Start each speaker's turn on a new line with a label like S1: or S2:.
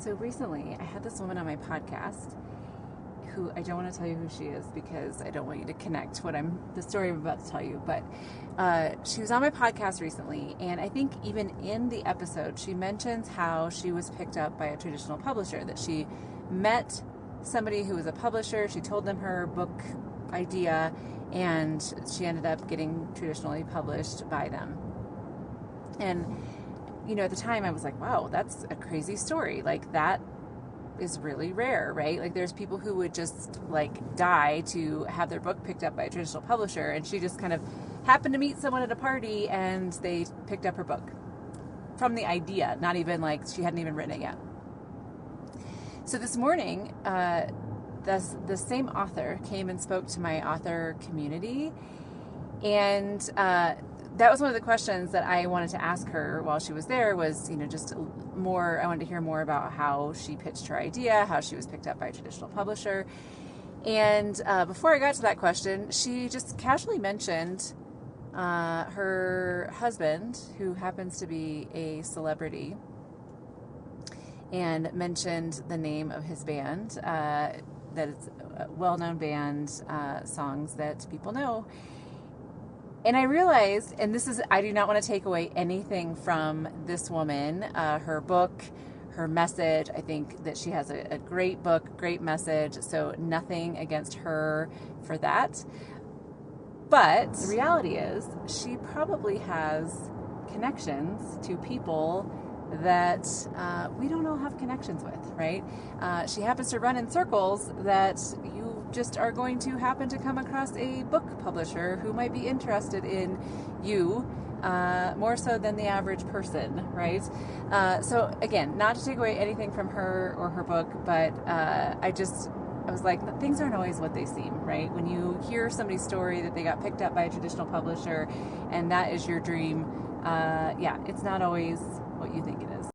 S1: So recently, I had this woman on my podcast who I don't want to tell you who she is because I don't want you to connect the story I'm about to tell you. But she was on my podcast recently, and I think even in the episode, she mentions how she was picked up by a traditional publisher, that she met somebody who was a publisher. She told them her book idea, and she ended up getting traditionally published by them. And at the time I was like, wow, that's a crazy story. Like, that is really rare, right? Like, there's people who would just die to have their book picked up by a traditional publisher, and she just kind of happened to meet someone at a party and they picked up her book from the idea, not even she hadn't even written it yet. So this morning, the same author came and spoke to my author community, and that was one of the questions that I wanted to ask her while she was there was, just more, I wanted to hear more about how she pitched her idea, how she was picked up by a traditional publisher. And before I got to that question, she just casually mentioned her husband, who happens to be a celebrity, and mentioned the name of his band, that it's a well-known band, songs that people know. And I realized, and I do not want to take away anything from this woman, her book, her message. I think that she has a great book, great message, so nothing against her for that. But the reality is, she probably has connections to people that we don't all have connections with, right? She happens to run in circles that you just are going to happen to come across a book publisher who might be interested in you more so than the average person, right? So again, not to take away anything from her or her book, but I was like, things aren't always what they seem, right? When you hear somebody's story that they got picked up by a traditional publisher and that is your dream, it's not always what you think it is.